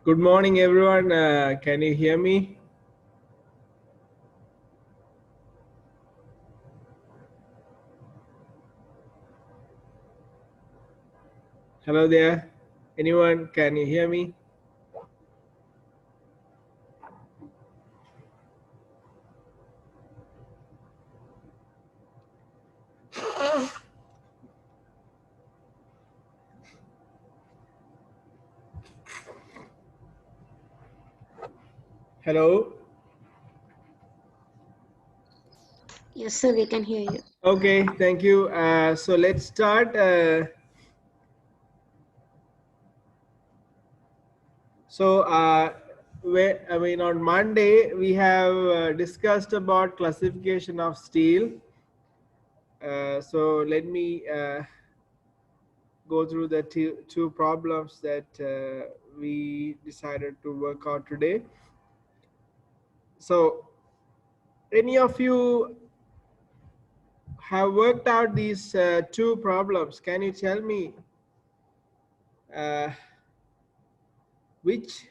Good morning, everyone. Can you hear me? Hello there. Anyone? Can you hear me? Hello. Yes, sir, we can hear you. Okay, thank you. So let's start. On Monday we have discussed about classification of steel. So let me go through the two problems that we decided to work out today. So any of you have worked out these two problems? Can you tell me which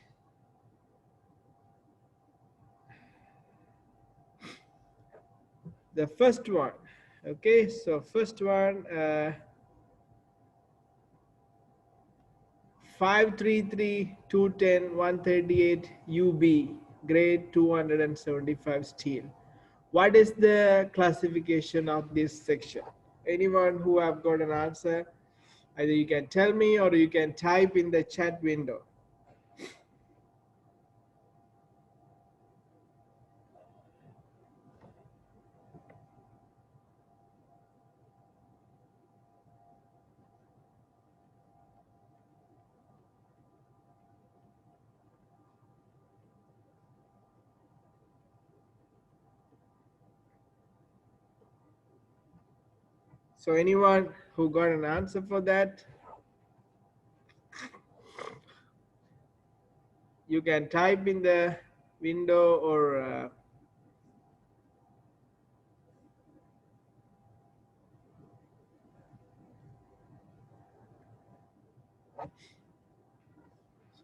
the first one? Okay, so first one, 533-210-138 UB, grade 275 steel. What is the classification of this section? Anyone who have got an answer, either you can tell me or you can type in the chat window. So anyone who got an answer for that, you can type in the window or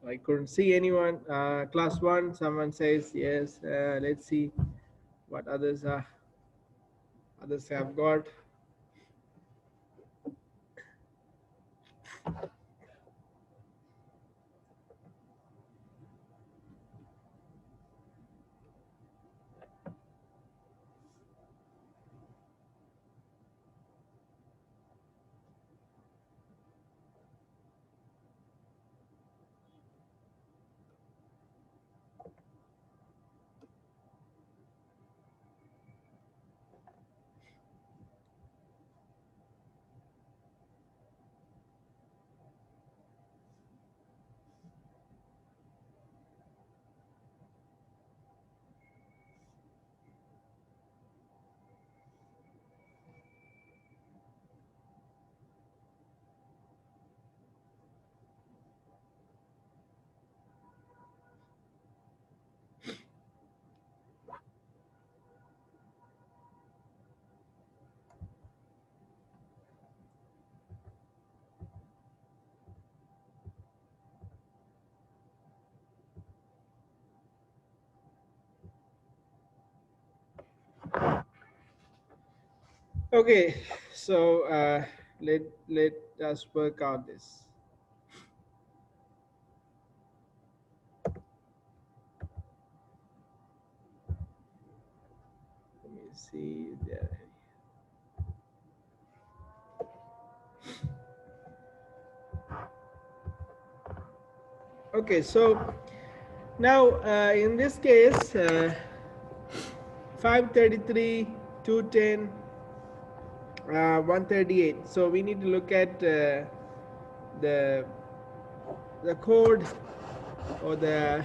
so I couldn't see anyone. Class 1, someone says yes. Let's see what others have got. Okay, so let us work out this. Let me see there. Okay, so now in this case, 533, 210, 138. So we need to look at the code or the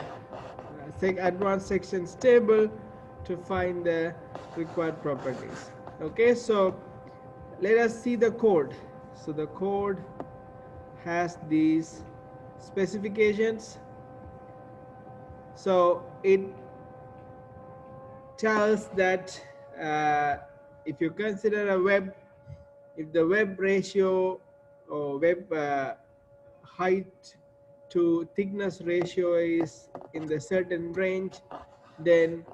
advanced sections table to find the required properties. Okay, so let us see the code. So the code has these specifications. So it tells that if you consider a web, if the web ratio or web height to thickness ratio is in the certain range, then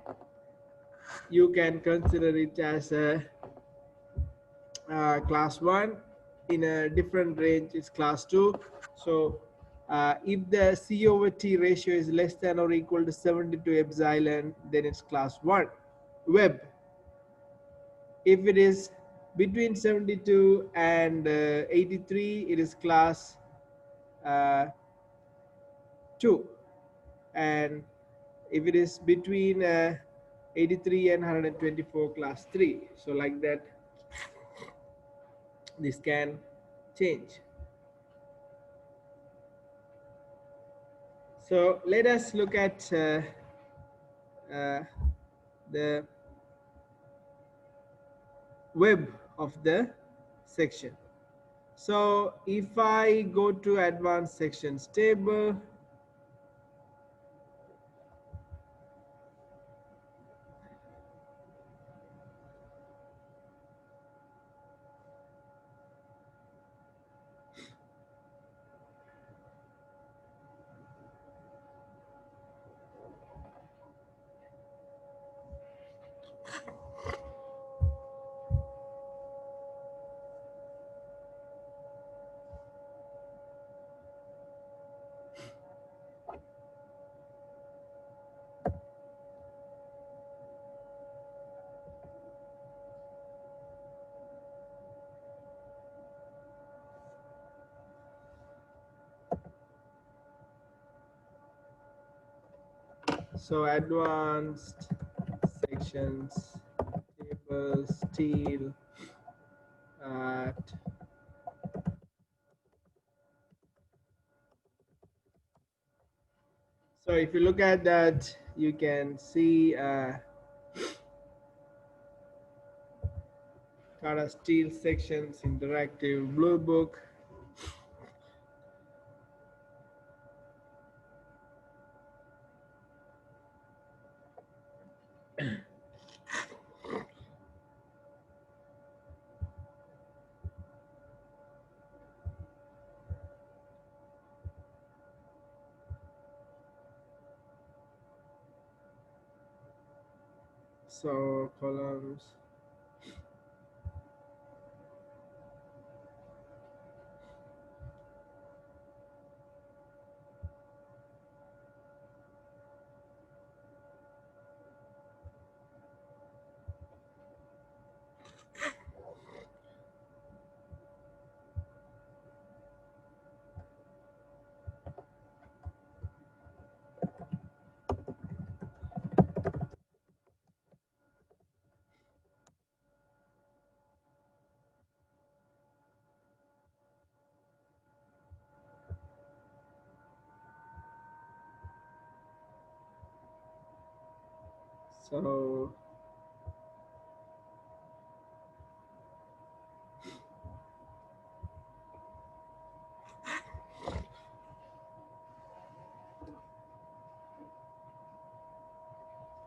you can consider it as a class 1. In a different range it's class 2. So if the C over T ratio is less than or equal to 72 epsilon, then it's class 1 web. If it is between 72 and 83, it is class uh, 2. And if it is between 83 and 124, class 3. So like that, this can change. So let us look at uh, the web of the section. So if I go to advanced sections table, so advanced sections table steel at so if you look at that, you can see Tata Steel sections interactive blue book. So columns. So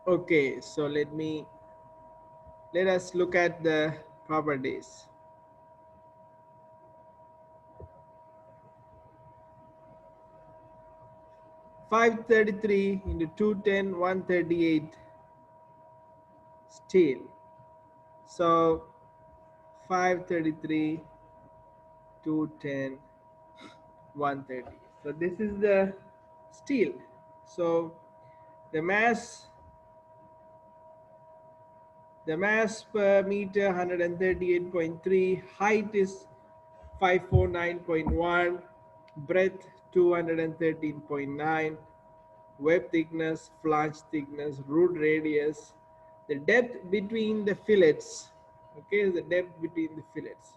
okay, so let us look at the properties. 533 into 210 138 steel. So 533 210 130. So this is the steel. So the mass per meter 138.3, height is 549.1, breadth 213.9, web thickness, flange thickness, root radius, the depth between the fillets. Okay, the depth between the fillets.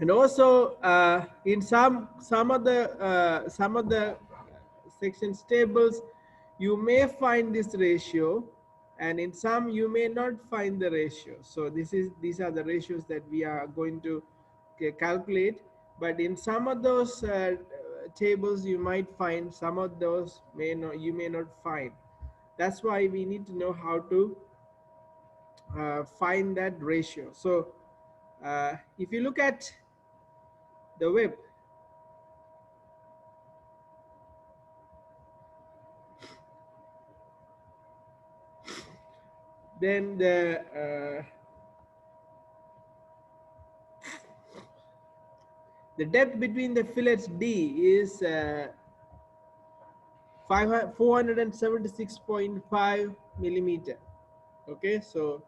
And also in some of the sections tables you may find this ratio, and in some you may not find the ratio. So these are the ratios that we are going to calculate, but in some of those tables you might find, some of those you may not find. That's why we need to know how to find that ratio. So if you look at the web, then the depth between the fillets D is 476.5 millimeter. Okay, so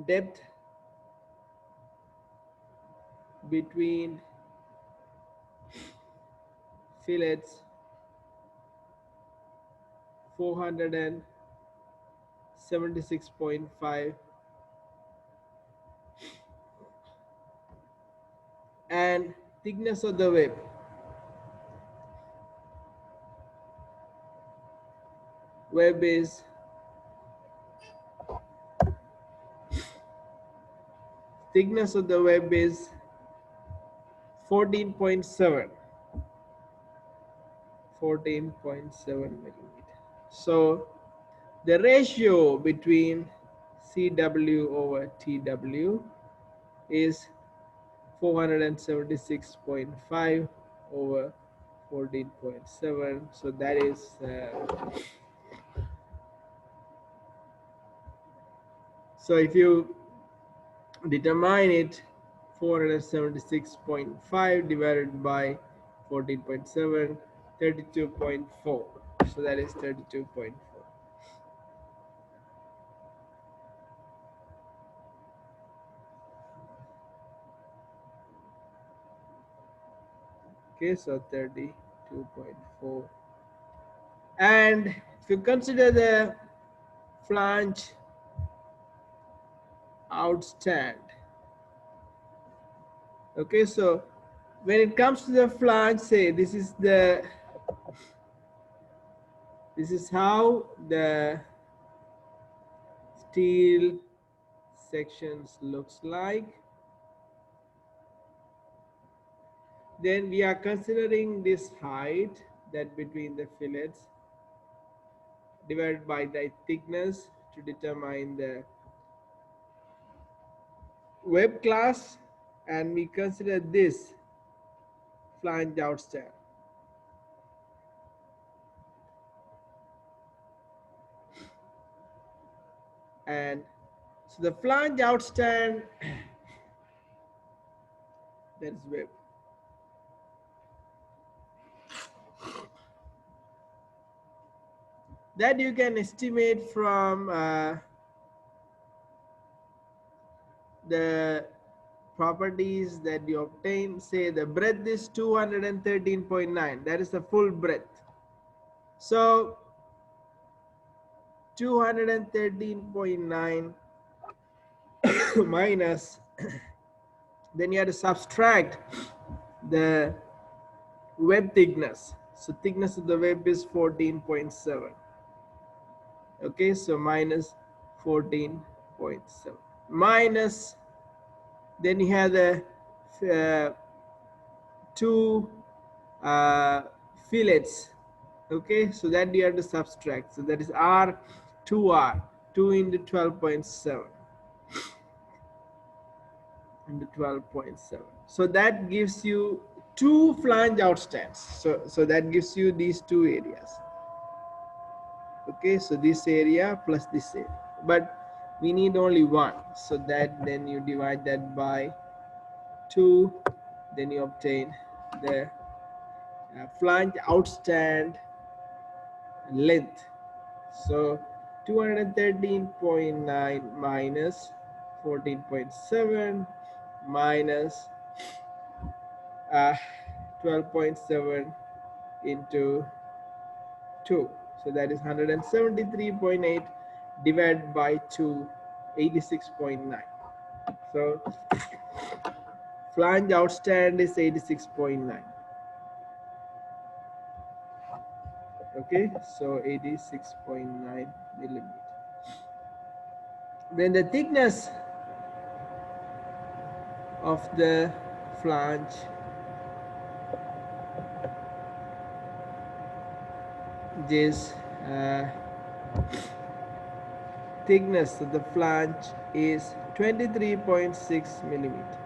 depth between fillets 476.5, and thickness of the web is 14.7 millimeter. So the ratio between CW over TW is 476.5 over 14.7. So that is so if you determine it, 476.5 divided by 14.7, 32.4. So that is 32.4. Okay, so 32.4. And if you consider the flange outstand, okay, so when it comes to the flange, say this is how the steel sections looks like. Then we are considering this height, that between the fillets, divided by the thickness to determine the web class, and we consider this flange outstand. And so the flange outstand, that is web. That you can estimate from the properties that you obtain. Say the breadth is 213.9, that is the full breadth. So 213.9 minus, then you have to subtract the web thickness. So thickness of the web is 14.7. Okay, so minus 14.7 minus, then you have the two fillets. Okay, so that you have to subtract. So that is R, 2R, 2 into 12.7 into 12.7. So that gives you two flange outstands. So that gives you these two areas. Okay, so this area plus this area, but we need only one. So that then you divide that by 2, then you obtain the flange outstand length. So 213.9 minus 14.7 minus 12.7 into 2. So that is 173.8 divided by 2, 86.9. So Flange outstand is 86.9. Okay, so 86.9 millimeter. Then the thickness of the flange is thickness of the flange is 23.6 millimeter.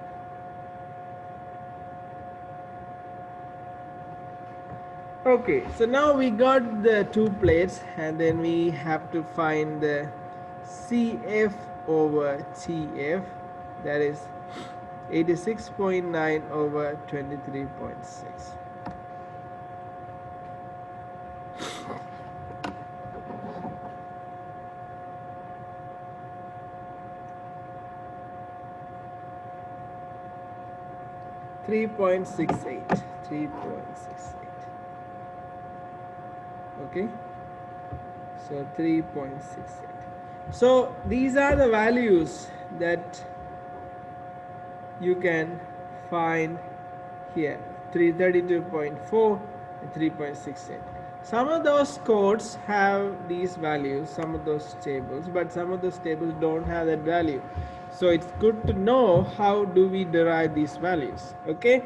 Okay, so now we got the two plates, and then we have to find the CF over TF, that is 86.9 over 23.6. 3.68. 3.68. Okay, so 3.68. So these are the values that you can find here: 332.4 and 3.68. Some of those codes have these values, some of those tables, but some of those tables don't have that value. So it's good to know how do we derive these values. Okay,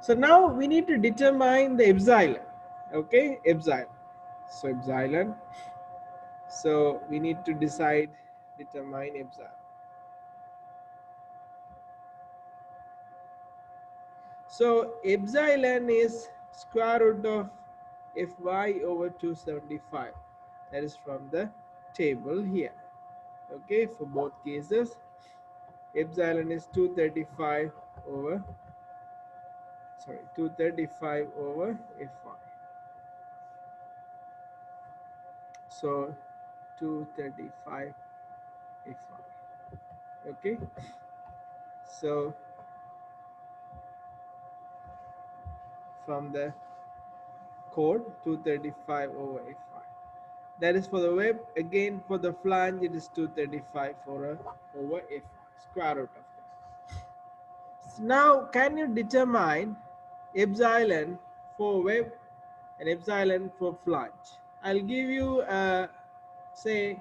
so now we need to determine the epsilon. Okay, epsilon. So epsilon, so we need to determine epsilon. So epsilon is square root of Fy over 275. That is from the table here. Okay, for both cases, epsilon is 235 over, 235 over Fy. So 235 Fy. Okay, so from the code, 235 over Fy. That is for the web. Again, for the flange, it is 235 over Fy, square root of that. So now, can you determine epsilon for web and epsilon for flange? I'll give you, say,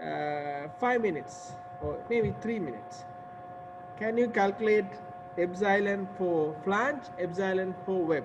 5 minutes or maybe 3 minutes. Can you calculate epsilon for flange, epsilon for web?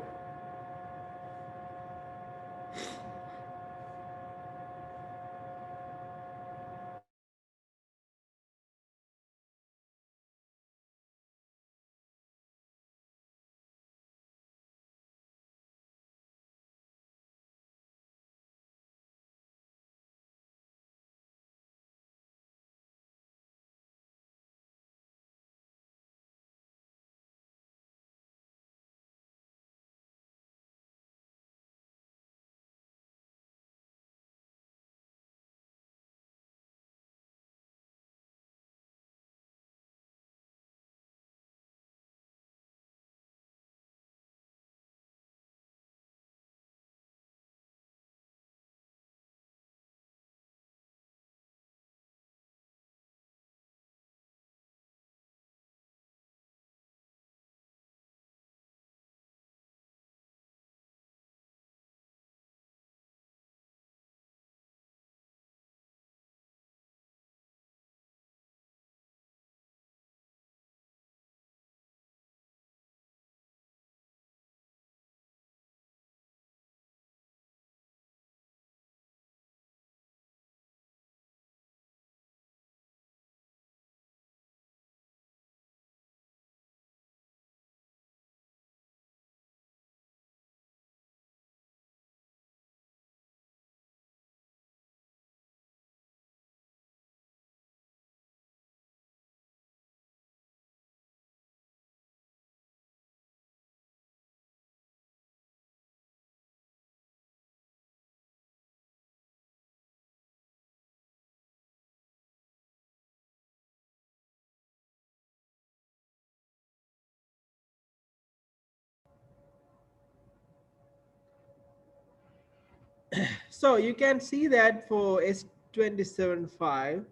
So you can see that for S275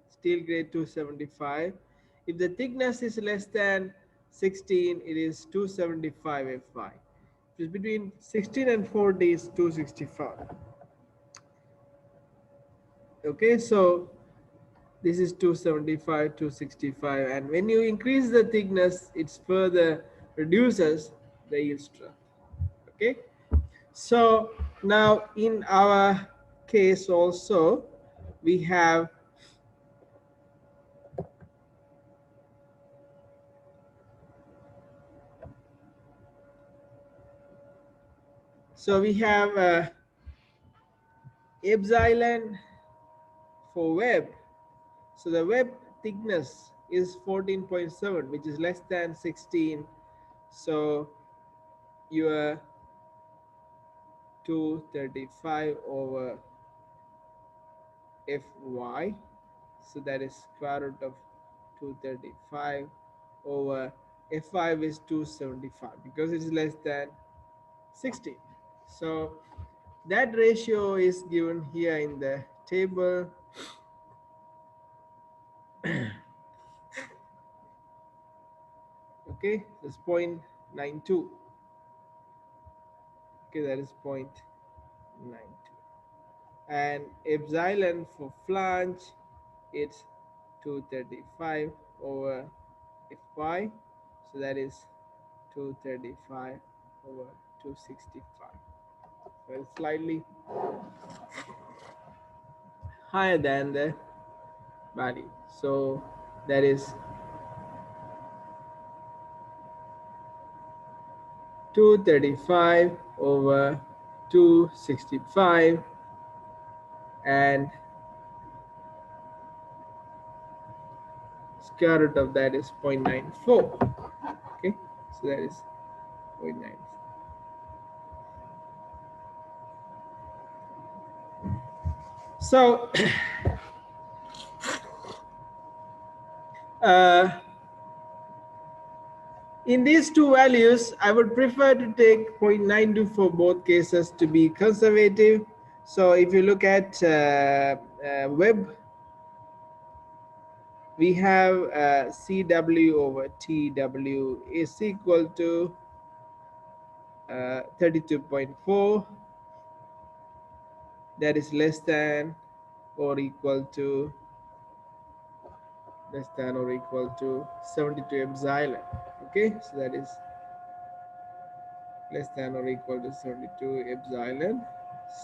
steel grade 275, If the thickness is less than 16, it is 275 Fy. If it's between 16 and 40, is 265. Okay, so this is 275, 265, and when you increase the thickness, it further reduces the yield strength. Okay, so now in our case also, we have epsilon for web. So the web thickness is 14.7, which is less than 16. So your 235 over Fy. So that is square root of 235 over F5 is 275 because it is less than 16. So that ratio is given here in the table. Okay, that's 0.92. Okay, that is 0.92. And epsilon for flange, it's 235 over Fy. So that is 235 over 265. So it's slightly higher than the value. So that is 235 over 265, and square root of that is 0.94. Okay, so that is 0.94. So in these two values, I would prefer to take 0.92 for both cases to be conservative. So if you look at web, we have CW over TW is equal to 32.4. That is less than or equal to 72 epsilon. Okay, so that is less than or equal to 72 epsilon.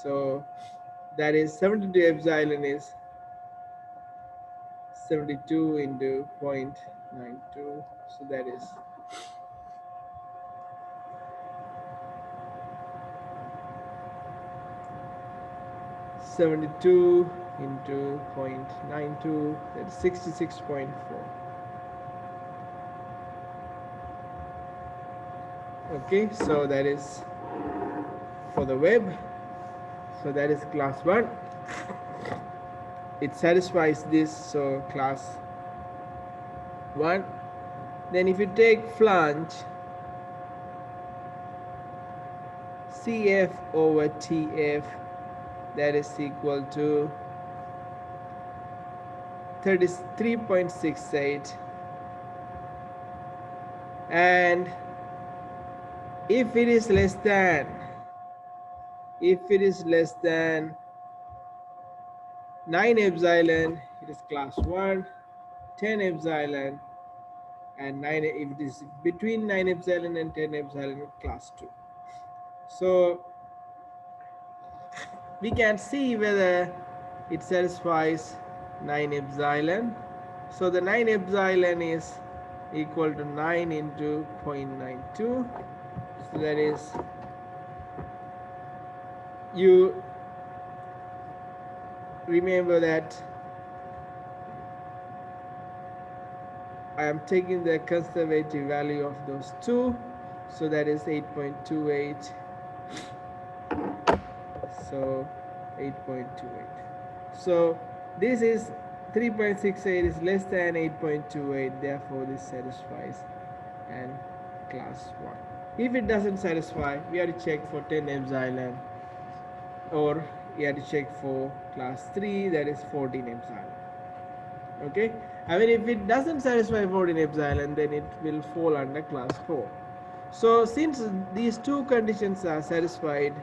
So that is 72 epsilon is 72 into 0.92. So that is 72 into 0.92, that's 66.4. Okay, so that is for the web. So that is class 1. It satisfies this, so class 1. Then if you take flange, CF over TF, that is equal to 33.68, and if it is less than 9 epsilon, it is class 1, 10 epsilon, and 9 if it is between 9 epsilon and 10 epsilon, class 2. So we can see whether it satisfies 9 epsilon. So the 9 epsilon is equal to 9 into 0.92. So that is, you remember that I am taking the conservative value of those two. So that is 8.28. So 8.28. So this is 3.68 is less than 8.28. Therefore, this satisfies and class 1. If it doesn't satisfy, we have to check for 10 epsilon, or we have to check for class 3, that is 14 epsilon. Okay, I mean, if it doesn't satisfy 14 epsilon, then it will fall under class 4. So since these two conditions are satisfied,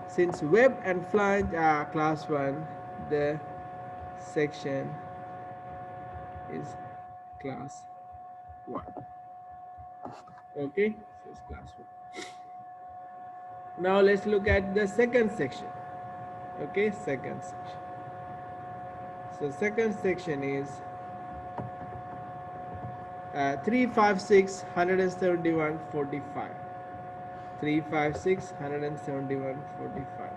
since web and flange are class 1, the section is class 1. Okay, so it's class 1. Now let's look at the second section. Okay, second section. So second section is 356 171 45. 356 171 45.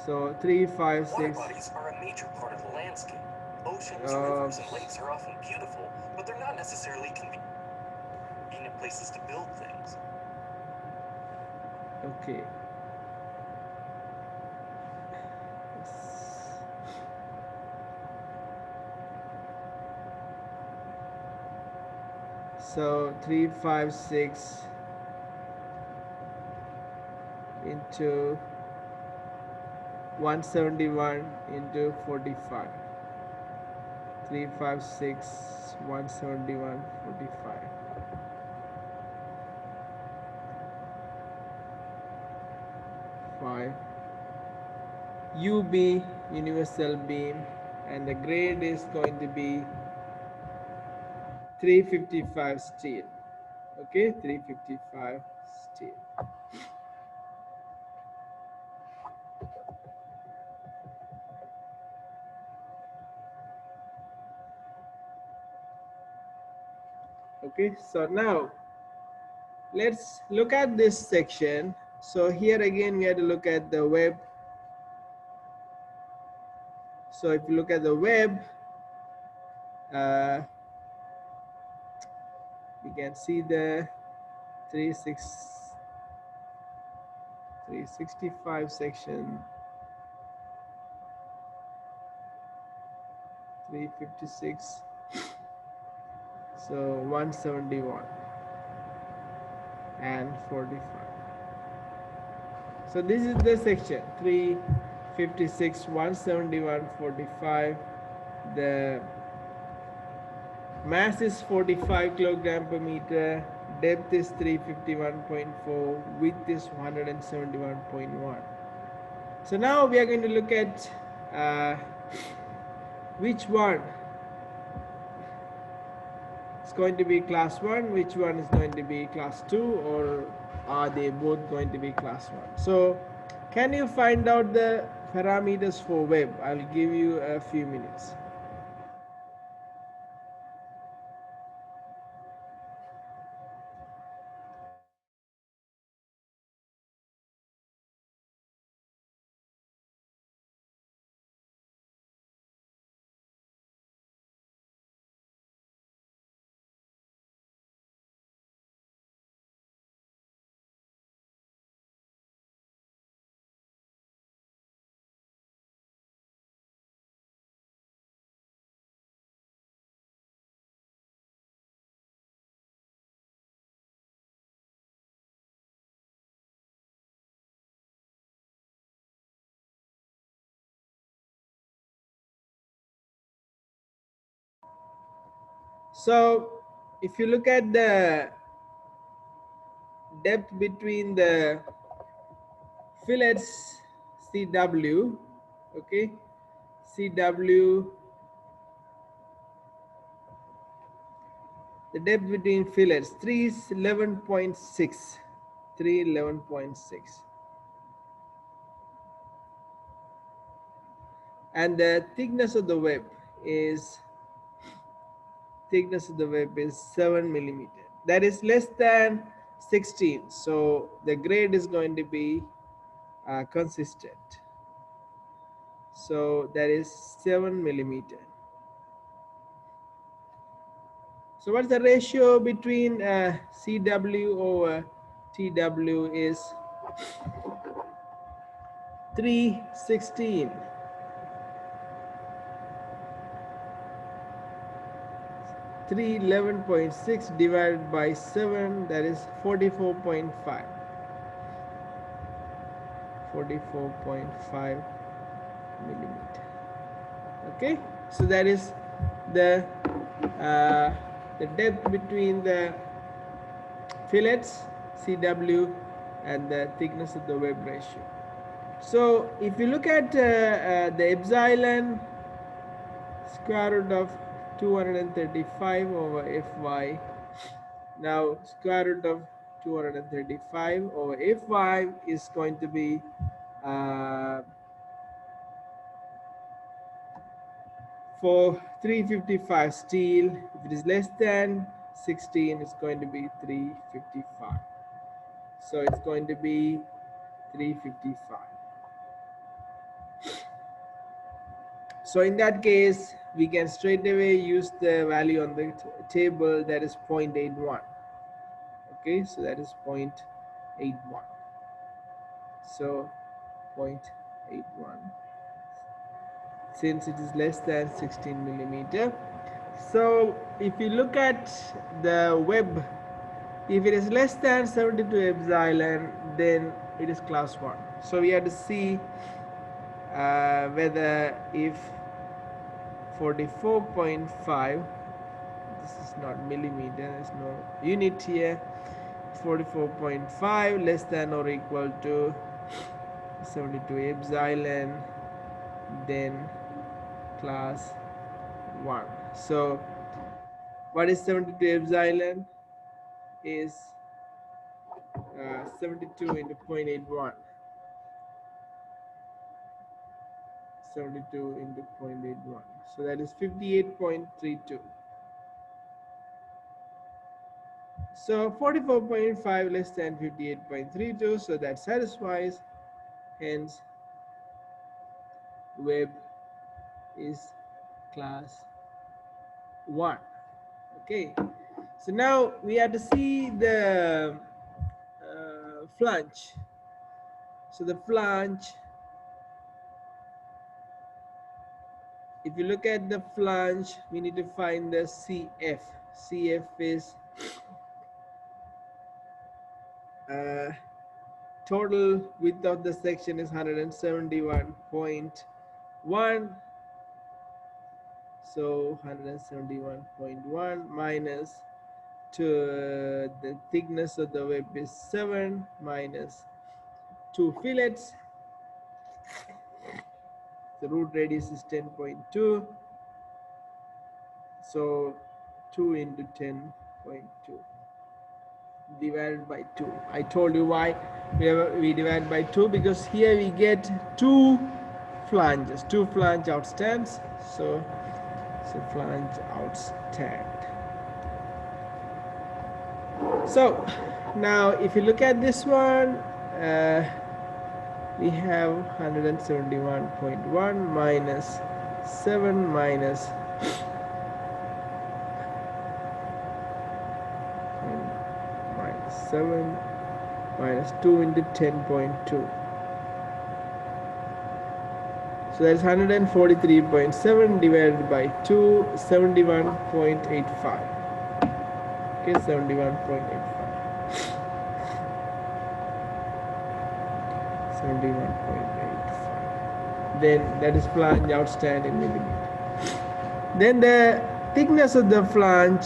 So 356. Water bodies are a major part of the landscape. Oceans, rivers, and lakes are often beautiful, but they're not necessarily convenient places to build things. Okay. So 356 into 171 into 45. 356 171 45. 5 UB universal beam, and the grade is going to be 355 steel. Okay, 355 steel. Okay, so now let's look at this section. So here again we have to look at the web. So if you look at the web, uh, you can see the 365 section, 356, so 171 and 45. So this is the section 356 171 45. The mass is 45 kilogram per meter, depth is 351.4, width is 171.1. So now we are going to look at which one is going to be class 1, which one is going to be class 2, or are they both going to be class 1. So can you find out the parameters for web? I'll give you a few minutes. So if you look at the depth between the fillets CW, okay, CW, the depth between fillets 311.6, 311.6, and the thickness of the web is 7 millimeter. That is less than 16. So the grade is going to be consistent. So that is 7 millimeter. So what's the ratio between CW over TW is 316. 311.6 divided by 7, that is 44.5. 44.5 millimeter. Okay, so that is the uh, the depth between the fillets CW and the thickness of the web ratio. So if you look at the epsilon square root of 235 over Fy, now square root of 235 over Fy is going to be uh, for 355 steel. If it is less than 16, it's going to be 355. So it's going to be 355. So in that case, we can straight away use the value on the table, that is 0.81. Okay, so that is 0.81. So 0.81, since it is less than 16 millimeter. So if you look at the web, if it is less than 72 epsilon, then it is class 1. So we have to see whether if 44.5, this is not millimeter, there's no unit here, 44.5 less than or equal to 72 epsilon, then class 1. So what is 72 epsilon? Is 72 into 0.81. 72 into 0.81. So that is 58.32. So 44.5 less than 58.32. So that satisfies. Hence, web is class 1. Okay. So now we have to see the flange. So the flange, if you look at the flange, we need to find the CF. CF is total width of the section is 171.1. So 171.1 minus to the thickness of the web is 7 minus 2 fillets. The root radius is 10.2. So 2 into 10.2 divided by 2. I told you why we divide by 2, because here we get two flanges, two flange outstands. So flange outstand. So now if you look at this one, we have 171.1 minus 7 minus 7 minus 2 into 10.2. So that's 143.7 divided by 2, 71.85. Okay, 71.85. 71.85. Then that is flange outstand in millimeter. Then the thickness of the flange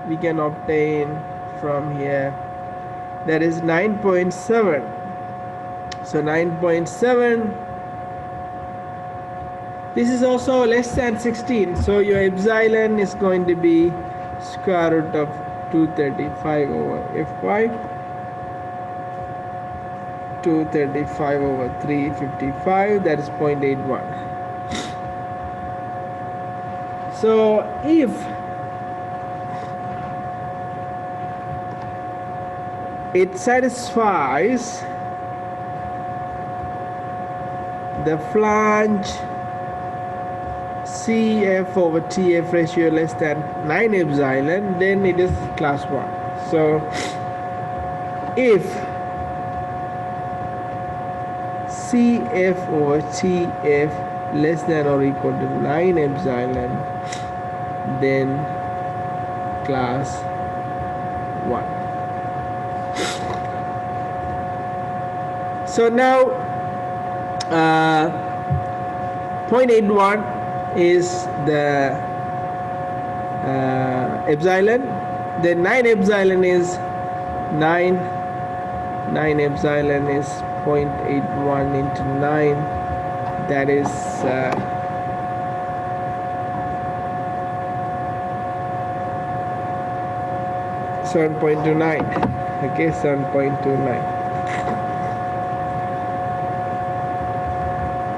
we can obtain from here. That is 9.7. So 9.7. This is also less than 16. So your epsilon is going to be square root of 235 over Fy. 235 over 355. That is 0.81. So if it satisfies the flange CF over TF ratio less than 9 epsilon, then it is class 1. So if CF over TF less than or equal to 9 epsilon, then class 1. So now 0.81 is the epsilon. Then 9 epsilon is 9 epsilon is 0.81 into 9, that is 7.29. Okay, 7.29.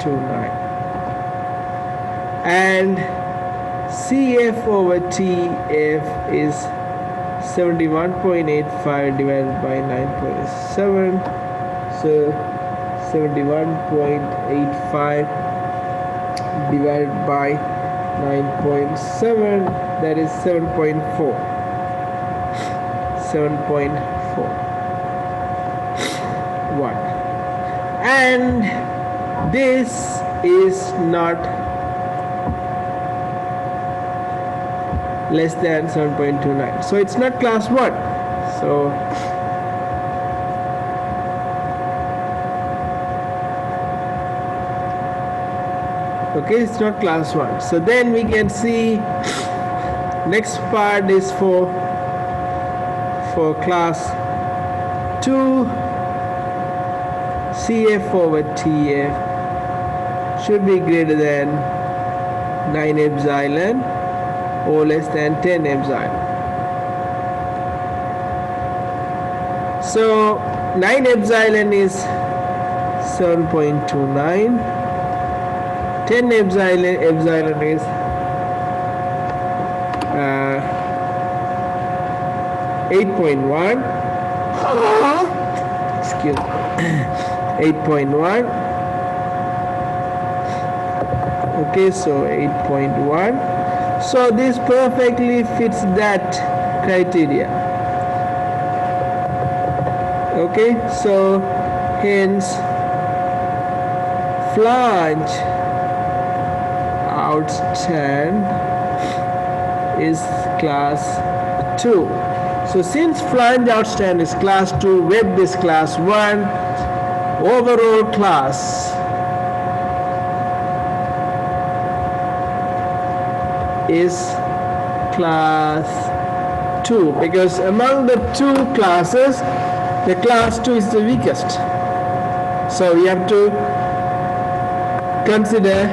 29. And CF over TF is 71.85 divided by 9.7. So 71.85 divided by 9.7, that is 7.4. 7.41. And this is not less than 7.29, so it's not class 1. So okay, it's not class 1. So then we can see next part is for class 2. CF over TF should be greater than 9 epsilon or less than 10 epsilon. So 9 epsilon is 7.29. 10 epsilon is 8.1. Excuse me. 8.1. Okay, so 8.1. So this perfectly fits that criteria. Okay, so hence flange outstand is class 2. So since flange outstand is class 2, web is class 1, overall class is class 2, because among the two classes, the class 2 is the weakest. So we have to consider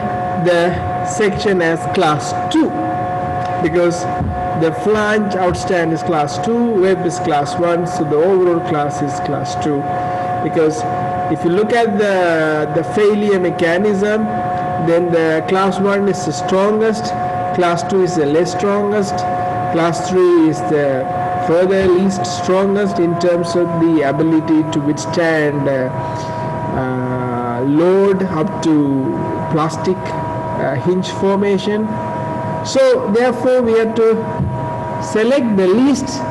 the section as class 2, because the flange outstand is class 2, web is class 1, so the overall class is class 2. Because if you look at the failure mechanism, then the class 1 is the strongest, class 2 is the less strongest, class 3 is the further least strongest in terms of the ability to withstand load up to plastic hinge formation. So therefore we have to select the least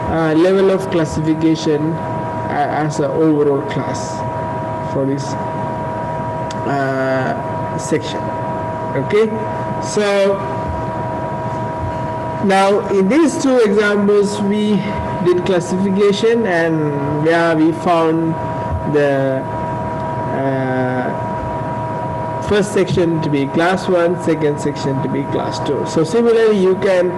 level of classification as an overall class for this section. Okay, so now in these two examples we did classification, and where we found the first section to be class 1, second section to be class 2. So similarly you can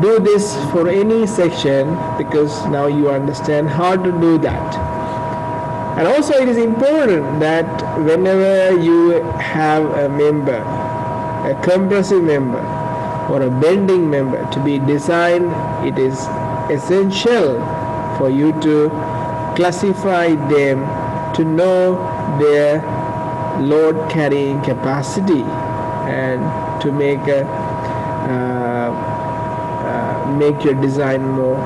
do this for any section, because now you understand how to do that. And also it is important that whenever you have a member, a compressive member or a bending member to be designed, it is essential for you to classify them to know their load carrying capacity and to make your design more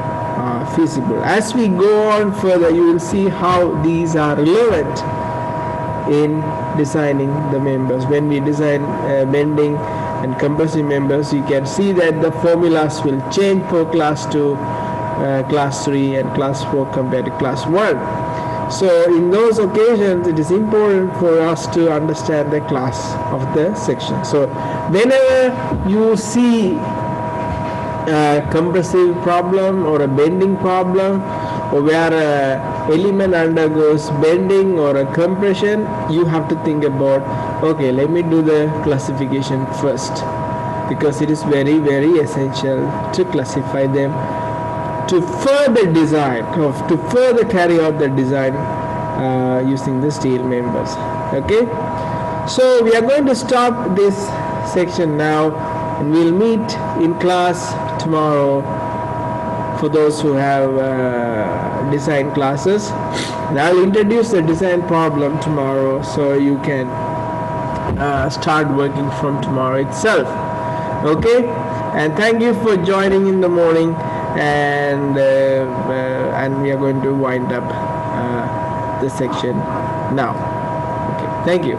feasible. As we go on further, you will see how these are relevant in designing the members. When we design bending and compressive members, you can see that the formulas will change for class 2, class 3 and class 4 compared to class 1. So in those occasions it is important for us to understand the class of the section. So whenever you see a compressive problem or a bending problem, or where an element undergoes bending or a compression, you have to think about Okay, let me do the classification first, because it is very very essential to classify them to further design, to further carry out the design using the steel members. Okay, so we are going to stop this section now, and we'll meet in class tomorrow for those who have design classes. And I'll introduce the design problem tomorrow, so you can start working from tomorrow itself. Okay, and thank you for joining in the morning, and we are going to wind up the section now. Okay, thank you.